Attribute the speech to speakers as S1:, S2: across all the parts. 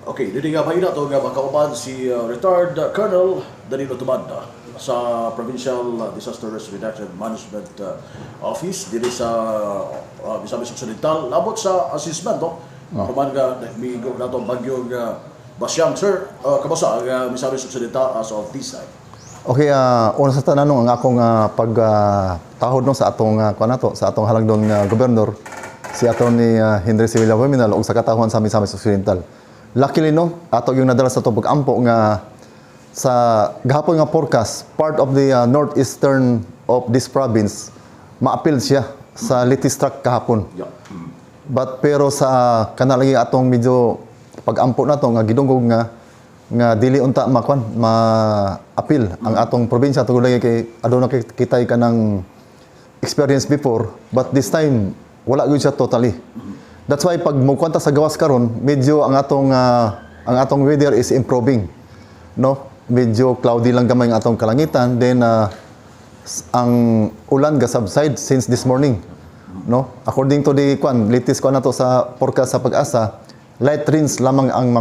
S1: Okay, dili nga mahina to nga makauban si retired Colonel Danilo Tumanda sa Provincial Disaster Risk Reduction Management Office dili sa Misamis Occidental labot sa assessment no. Kuman nga migo nato bagyong Basyang sir, kamusta ang Misamis Occidental as of this time?
S2: Okay, una sa tanan ang akong pagtahod no sa atong kuanato sa atong halagdon gobernador si Atty. Henry C. Villanueva og sa katahon sa Misamis Occidental. Luckily no, ato yung nadala sa tubig ampo nga sa gahapon nga forecast, part of the northeastern of this province, ma-appeal siya sa latest track kahapon.
S1: Yeah.
S2: But pero sa kanalagi atong medyo pag-ampo na to nga gidunggog nga dili unta ma-appeal ang atong probinsya tungod lagi kay aduna kitay kanang experience before, but this time wala gyud siya totally. That's why pag mo kwanta sa gawas karon, medyo ang atong weather is improving. No? Medyo cloudy lang gamay ang atong kalangitan, then ang ulan ga subside since this morning. No? According to the latest nato sa forecast sa Pag-asa, light rains lamang ang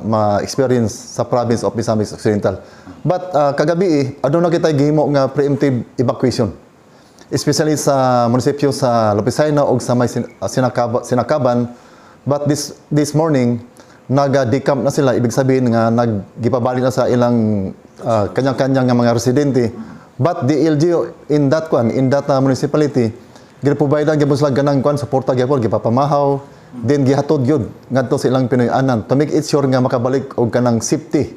S2: ma-experience sa province of Misamis Occidental. But kagabi aduna kitay gihimo nga preemptive evacuation. Especially sa munisipyo sa Lopisaina o sa may Sinakaban. But this morning, nag-decamp na sila. Ibig sabihin nga, nagipabalik na sa ilang kanyang-kanyang mga residente. But the LGU in that municipality, giprovide ang gipon sila ganang suporta gipon, gipapamahaw, then gihatod yun ngadto sa ilang Pinoy-anan to make it sure nga makabalik og kanang safety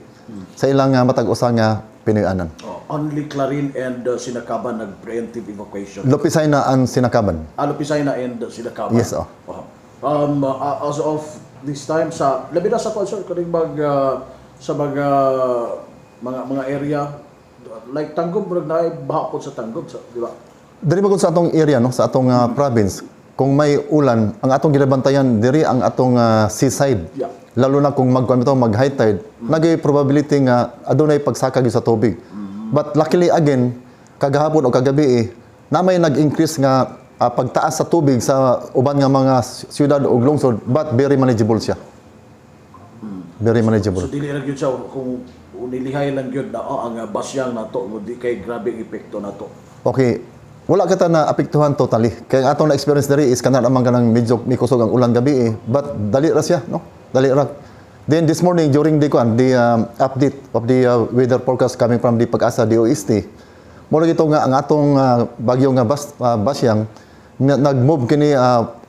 S2: sa ilang matag-usa nga Pinoy-anan.
S1: Only Clarin and Sinakaban nag-preemptive evacuation.
S2: Lopisaina and Sinakaban.
S1: Lopisaina and Sinakaban.
S2: Yes, oh.
S1: As of this time sa labi na sa concert kaning sa mga area like Tanggob na bahapon sa Tanggob di ba?
S2: Diri ba sa atong area no, sa atong province, kung may ulan, ang atong ginabantayan diri ang atong seaside.
S1: Yeah.
S2: Lalo na kung mag-high tide, nagay probability nga adunay pagsakag sa tubig. But luckily again, kagahapon o kagabi na may nag-increase nga pagtaas sa tubig sa uban nga mga siyudad o lungsod, but very manageable siya. Very manageable.
S1: So dili ra gyud siya kung nilihay lang gyud na ang basyang nato di kay grabe ang epekto nato.
S2: Okay. Wala kita na apektuhan totally. Kaya atong na-experience diri is kana naman kanang medyo mikusog ang ulan gabi but dali ra siya, no? Dali ra. Then this morning during the update of the weather forecast coming from the Pag-asa DOST, mo gito nga ang atong bagyo nga Basyang nag-move kini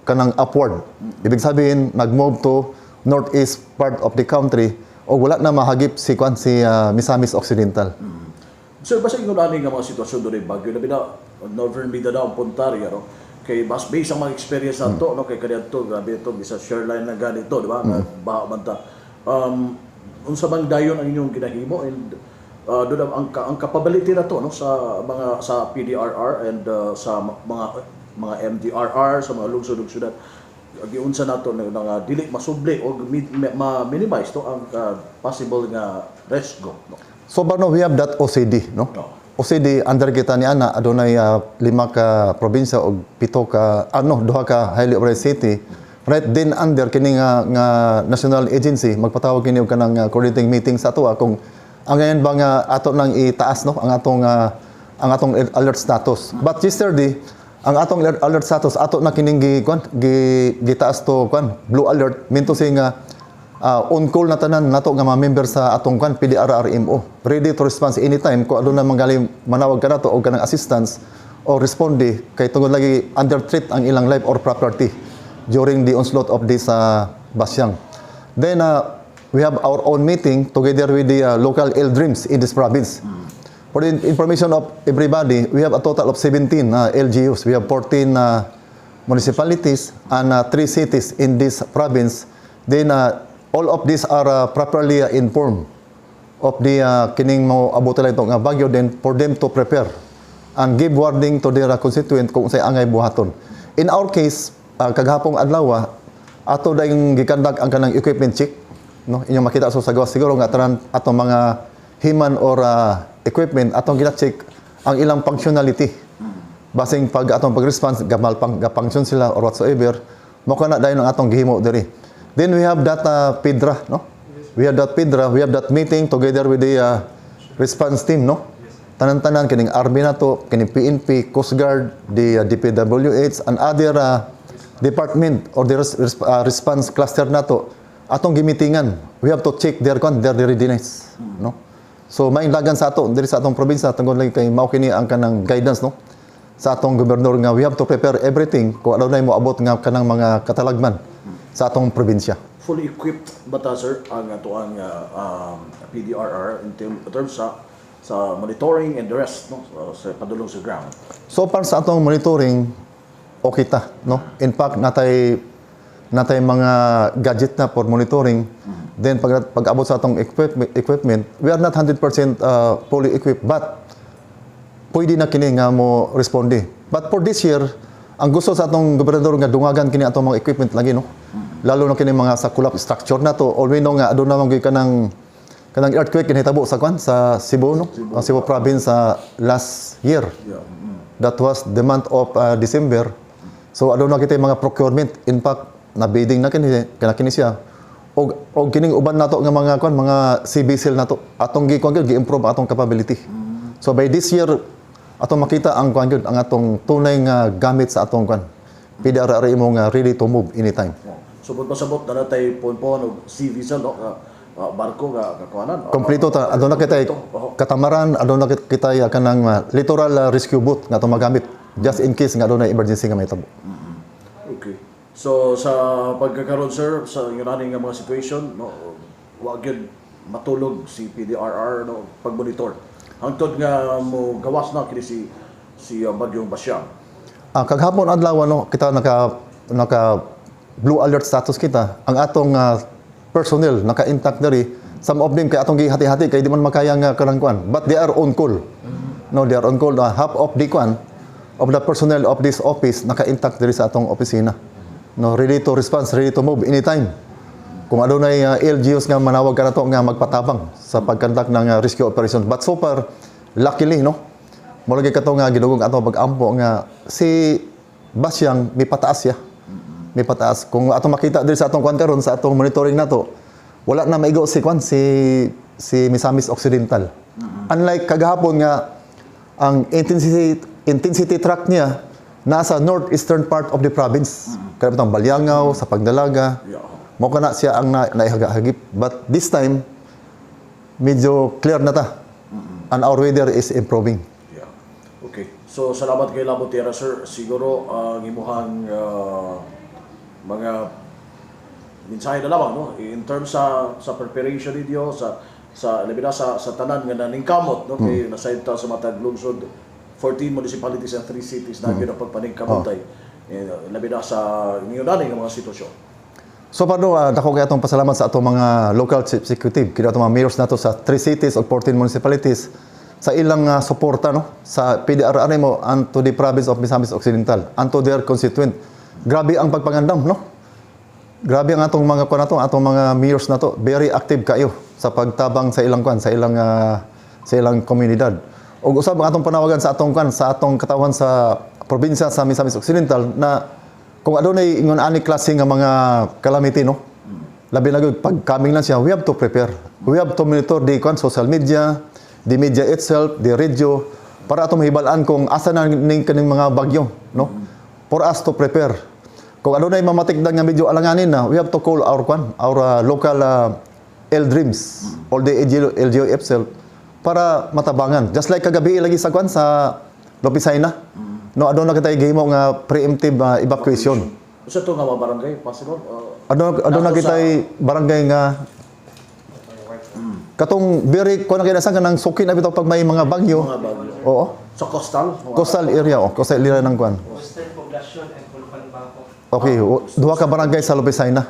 S2: kanang upward. Ibig sabihin nag-move to northeast part of the country o wala na mahagip si Misamis Occidental.
S1: Sir, basta ingon ani nga mga sitwasyon doon bagyo labi na Northern Mindanao, Puntaria, no? Kay mas based ang mga experience nato, no? Kay kadto grabe ito bisa shoreline na ganito, di ba? Baha man ta. Unsa bang dayon ang inyong ginahimo and doon ang capability na to no sa PDRR and sa mga MDRR sa mga lungsod-lungsodan giunsa nato nga dili masubli o ma-minimize to ang possible nga risk go no.
S2: So no, we have that OCD, no? OCD under kita ni ana adunay 5 ka probinsya og 7 ka 2 ka highly urbanized city. Right then under kini nga national agency magpatawag kini og kanang coordinating meeting sa ato kung ang ngayon ba nga ato nang itaas no ang atong alert status. But yesterday ang atong alert status ato na kining gitaas to blue alert minto say nga on call na tanan nato nga mga member sa atong PDRRMO ready to respond anytime kung aduna manggali manawag ka nato og kanang assistance o responde kay tungod lagi under threat ang ilang life or property during the onslaught of this Basyang. Then we have our own meeting together with the local LDRIMs in this province. For the information of everybody, we have a total of 17 LGUs. We have 14 municipalities and 3 cities in this province. Then all of these are properly informed of the kining mo abotala ito nga bagyo then for them to prepare and give warning to their constituent kung say angay buhaton. In our case, kagahapong adlaw ato dayong gikandak ang kanang equipment check no inyong makita sa gawas siguro nga tanan atong mga himan or equipment atong gina-check ang ilang functionality basing pag atong pag-response gamal pang ga-function sila or whatsoever mo kana dayon ang atong gihimo diri. Then we have that PIDRA, no? We have that PIDRA, we have that meeting together with the response team, no? Tanan-tanan kining army na to, kining PNP, Coast Guard, the DPWH and other department or the response cluster na to atong gimitingan. We have to check their readiness, no? So maindagan sa ato diri sa atong probinsya tungod lagi kay mao kini ang kanang guidance, no? Sa atong gobernador nga we have to prepare everything kung ano na mo abot nga kanang mga katalagman sa atong probinsya.
S1: Fully equipped ba ta, sir, ang ato ang PDRR in terms sa monitoring and the rest, no? Sa padulong sa ground?
S2: So far sa atong monitoring, okay ta, no? In fact, natay mga gadget na for monitoring. Then pag abot sa atong equipment, we are not 100% fully equipped, but pwede na kini nga mo responde. But for this year, ang gusto sa atong gobernador nga dungagan kini atong mga equipment lagi, no? Lalo na kini mga sa kulap structure na to. All we know nga aduna man gyud kanang earthquake kinahitabo sa Cebu, no? Cebu province last year.
S1: Yeah.
S2: That was the month of December. So aduna kita mga procurement. In fact, na bidding na kini siya. Og kining uban nato nga mga CBCL nato atong gi-improve atong capability. So by this year atong makita ang ang atong tunay nga gamit sa atong PDRR mo nga ready to move anytime.
S1: Subot pasabot na natay pon-pon og CVC, no? Barko nga kakuanan.
S2: Kompleto ta aduna kita katamaran, aduna kita kanang littoral rescue boat nga atong magamit just in case nga aduna emergency nga mahitabo.
S1: Okay. So sa pagkakaroon, sir, sa yunaning nga mga situation, no, wa gyud matulog si PDRR, no, pag-monitor. Hangtod nga mo gawas na kini si Bagyong Basyang.
S2: Kaghapon adlaw, no, kita naka blue alert status kita. Ang atong personnel naka-intact diri. Some of them kay atong gihati-hati kay di man makaya nga kanang but they are on call. No, they are on call. Half of the of the personnel of this office naka-intact diri sa atong opisina. No, ready to respond, ready to move anytime. Kung adunay LGUs nga manawag ka nato nga magpatabang sa pagkandak ng rescue operation. But so far, luckily, no, mulagi ka to nga gidugong ato pag-ampo nga si Basyang may pataas ya. May pataas. Kung atong makita diri sa atong karon sa atong monitoring nato, wala na maigo si Misamis Occidental. Unlike kagahapon nga ang intensity track niya nasa northeastern part of the province. Kaya itong Balyangaw, sa Pagdalaga. Mo kana siya ang naihagip. But this time, medyo clear na ta. And our weather is improving.
S1: Yeah. Okay. So, salamat kay Labo Tierra, sir. Siguro, ang imuhang mga mensahe na lamang, no? In terms sa preparation ninyo, sa labi na sa tanan nga naningkamot, no? Kay nasayod ta sa matag lungsod, 14 municipalities and 3 cities na gyud ang pagpaningkamotay. Labi na sa ngayunaning nga mga sitwasyon.
S2: So paano dako kay atong pasalamat sa atong mga local chief executive, kini atong mga mayors nato sa 3 cities o 14 municipalities sa ilang suporta, no, sa PDRR mo and to the province of Misamis Occidental and to their constituent. Grabe ang pagpangandam, no? Grabe ang atong mga atong mga mayors nato, very active kayo sa pagtabang sa ilang sa ilang komunidad. Og usab ang atong panawagan sa atong katawan sa probinsya sa Misamis Occidental na kung adunay ingon ani klase nga mga calamity, no, labi na gyud pag coming lang siya, we have to prepare. We have to monitor the social media, the media itself, the radio, para atong mahibalaan kung asa na ning kaning mga bagyo, no, for us to prepare. Kung adunay mamatikdan nga medyo alanganin na, we have to call our local LDRIMS or the LGU itself para matabangan. Just like kagabi lagi sa sa Lopisay na. No, aduna kita gihimo nga preemptive evacuation.
S1: Sa to nga mga barangay possible?
S2: Aduna kita barangay nga katong very kuno kay nasan kanang suki na bitaw pag may mga bagyo. Oo.
S1: Sa coastal
S2: area, coastal area ng kuan.
S3: Western Poblacion and Pulupan Bangko.
S2: Okay, duha ka barangay sa Lopisay na.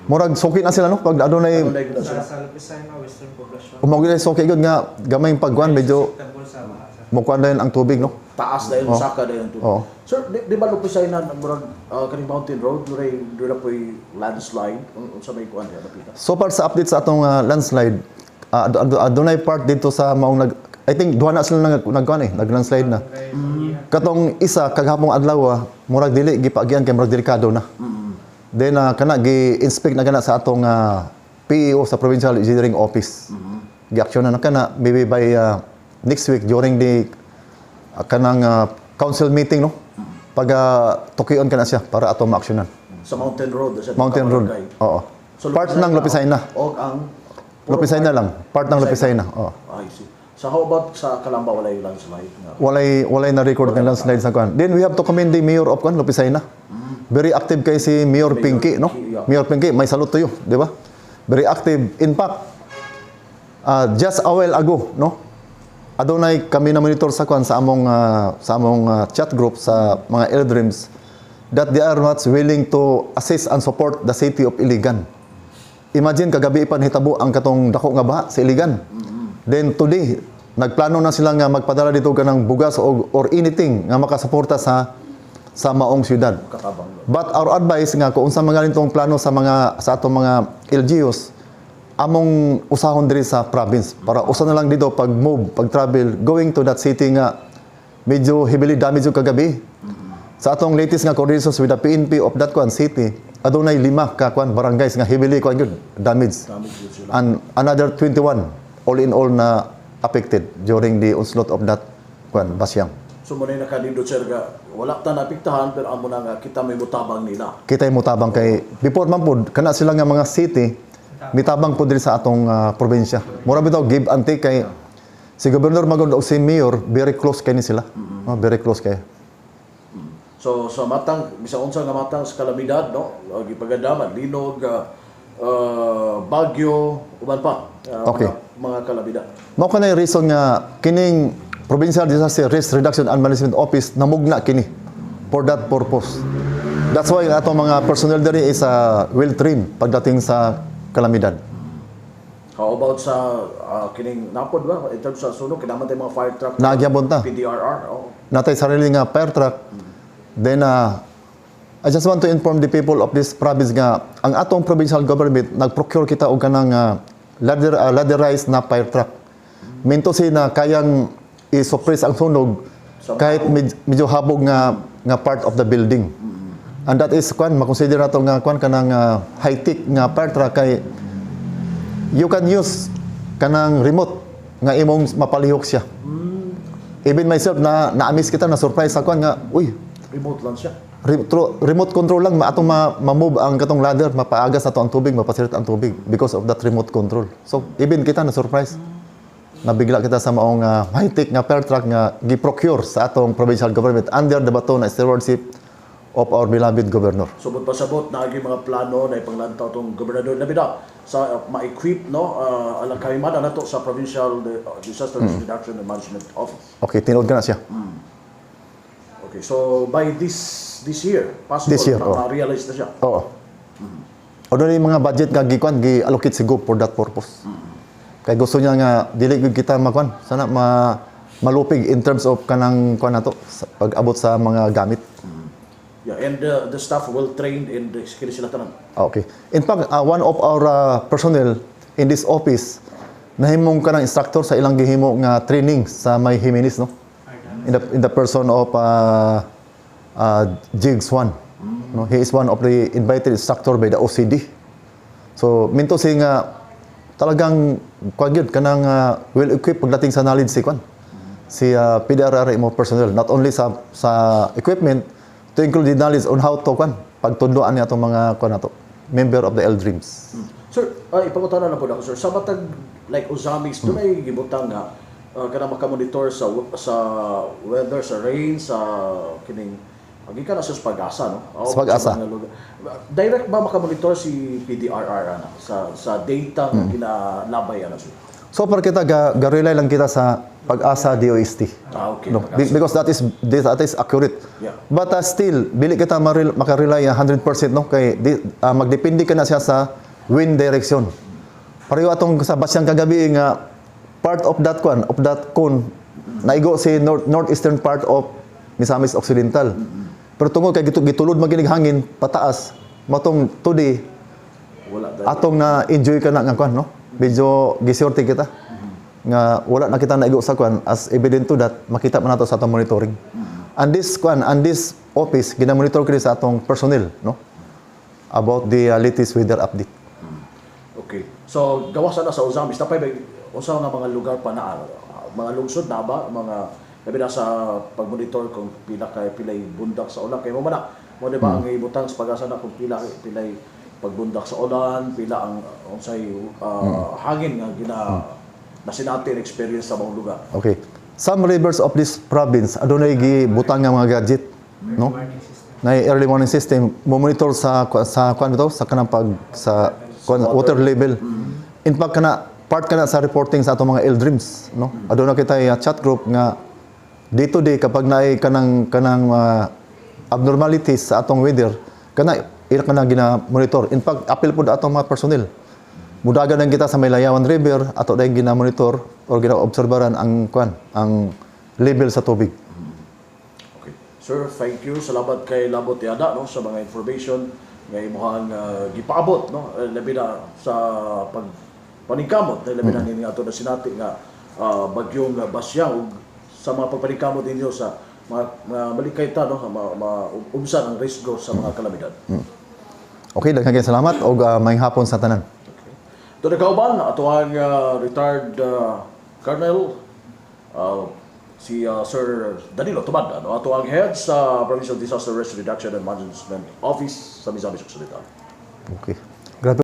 S2: Murag suki na sila, no, pag adunay
S3: Sa Lupisay na Western Poblacion.
S2: umawag suki gud nga gamay pagkuan medyo
S3: Tabol sa Bahasa.
S2: mukuan dayon ang tubig, no.
S1: taas dahil saka dahil tubig.
S2: Oo.
S1: Sir, di ba Lupisay na murag kaning mountain road duray po'y landslide sa may kuan diha napita?
S2: So far sa update sa atong landslide, adunay part dito sa maong I think duha na sila nag-landslide na. Katong isa kaghapong adlaw murag dili gipagyan kay murag delikado na. Then kana gi-inspect na kana sa atong PEO sa Provincial Engineering Office. Gi-action na kana maybe by next week during the kanang council meeting, no? Pag tukion kana siya para ato ma-actionan.
S1: Sa Mountain Road. Sa
S2: Mountain Road.
S1: Barangay.
S2: Oo.
S1: So,
S2: Part ng Lopicayna.
S1: O ang...
S2: Lopicayna lang. Part ng Lopicayna. Oo.
S1: I see. So how about sa Calamba, wala yung landslide?
S2: Walay na record ng landslide sa kuan. Then we have to commend the mayor of kuan Lopicayna. Very active kay si Mayor Pinky, no?
S1: Pinky, yeah.
S2: Mayor Pinky, may salute to you, di ba? Very active. In fact, just a while ago, no? Adunay kami na monitor sa kuan sa among chat group sa mga Eldreams that they are not willing to assist and support the city of Iligan. Imagine kagabi pa hitabo ang katong dako nga baha sa Iligan. Then today, nagplano na sila nga magpadala dito kanang bugas or anything nga makasuporta sa maong syudad.
S1: Katabang.
S2: But our advice nga kung unsa mga nitong plano sa atong mga LGUs, among usahon diri sa province para usa na lang dito pag travel going to that city nga medyo heavily damaged yung kagabi. Sa atong latest nga coordinations with the PNP of that city, adunay 5 ka barangays nga heavily damaged. And another 21 all in all na affected during the onslaught of that basyang.
S1: So muna yung nakadindot sir nga, wala ta napiktahan pero amo na nga kita may mutabang nila.
S2: Kita mutabang kay before man pud kana sila nga mga city mitabang pud diri sa atong probinsya. Mura bitaw give and take kay si Governor Magod o si Mayor very close kay ni sila. Very close kay.
S1: So sa matang bisag unsa nga matang sa kalamidad, no? Gipagadaman linog, bagyo, uban pa.
S2: Okay.
S1: Mga kalamidad.
S2: Mao kanay reason nga kining Provincial Disaster Risk Reduction and Management Office namugna kini for that purpose. That's why atong mga personnel diri is well trained pagdating sa kalamidad.
S1: How about sa kining napod ba in terms sa sunog kinaman tay mga fire truck?
S2: Nagyabon ta.
S1: PDRR. Oh.
S2: Natay sarili nga fire truck. Then I just want to inform the people of this province nga ang atong provincial government nagprocure kita og kanang ladderized na fire truck. Minto na kayang i-suppress ang sunog kahit medyo habog nga part of the building. And that is makonsider nato nga kanang high-tech nga fire truck kay you can use kanang remote nga imong mapalihok siya. Even myself na-amaze kita na surprise ako nga uy
S1: Remote lang siya.
S2: remote control lang atong ma-move ang katong ladder, mapaagas ato ang tubig, mapasirit ang tubig because of that remote control. So even kita na surprise. Nabigla kita sa maong high-tech nga fire truck nga gi-procure sa atong provincial government under the baton na stewardship of our beloved governor.
S1: Subot pa sabot na agi mga plano na ipanglantaw tong gobernador na bida sa ma-equip no alang kahimada nato sa Provincial Disaster Risk Reduction and Management Office.
S2: Okay, tinuod ka na siya.
S1: Okay, so by this year, possible
S2: This year,
S1: na ma-realize na siya.
S2: Oo. Ano yung mga budget nga gi-allocate si GOV for that purpose. Kaya gusto niya nga dili gyud kita sana malupig in terms of kanang nato pag-abot sa mga gamit.
S1: Yeah, and the staff well trained in the skill sila tanan.
S2: Okay. In fact, one of our personnel in this office nahimong kanang instructor sa ilang gihimo nga training sa May Jimenez, no? In the person of Jigs One. No, he is one of the invited instructor by the OCD. So minto si nga talagang gyud kanang well equipped pagdating sa knowledge si PDRR mo personnel, not only sa equipment to include the knowledge on how to pagtudloan niya atong mga nato member of the Eldreams.
S1: Sir, ipangutana na po ako sir. Sa matag like Ozamis, doon ay gibutang nga kana makamonitor sa weather, sa rain, sa kining agi ka na sa pag-asa, no?
S2: Sa pag-asa.
S1: Direct ba makamonitor si PDRR sa data nga ginalabay sir?
S2: So para kita ga-rely lang kita sa pag-asa DOST.
S1: Okay.
S2: No, because that is accurate.
S1: Yeah.
S2: But still bili kita makarely 100% no kay magdepende ka na siya sa wind direction. Pareho atong sa basyang kagabi nga part of that cone naigo si northeastern part of Misamis Occidental. Pero tungod kay gitulod maginig hangin pataas matong today
S1: Wala
S2: atong na enjoy ka na nga no. Medyo gisorte kita. Nga wala na kita naigo sa as evident to that makita man nato sa atong monitoring. And this office ginamonitor kini sa atong personnel no. about the latest weather update.
S1: Okay. So gawas na sa Uzamis, tapay ba usa nga mga lugar pa na mga lungsod na ba mga labi na sa pagmonitor kung pilay bundak sa ulan kay mo man mo di ba ang ibutang sa pag-asa na kung pilay pagbundak sa ulan, pila ang unsay hangin nga na sinatin experience sa mga lugar.
S2: Okay. Some rivers of this province adunay gibutang nga mga gadget, no? Na early warning system mo monitor sa kuan bitaw sa kanang water level. In fact part kana sa reporting sa atong mga L-Dreams, no? Aduna kita chat group nga day to day kapag naay kanang abnormalities sa atong weather ila kana gina-monitor. In fact, appeal po atong mga personnel. Mudagan lang kita sa Maylayawan River ato dayong gina-monitor or gina-obserbaran ang level sa tubig.
S1: Okay. Sir, thank you. Salamat kay Labot Yada no sa mga information nga imong gipaabot no labi na sa paningkamot labi na ni ato na sinati nga bagyong Basyang ug sa mga pagpaningkamot ninyo sa mga malikayta no maubsan ang risgo sa mga kalamidad.
S2: Okay, daghang salamat og maayong hapon sa tanan.
S1: Ito na kauban, ato ang retired Colonel si Sir Danilo Tumanda, no? Ato ang head sa Provincial Disaster Risk Reduction and Management Office sa Misamis Occidental.
S2: Okay.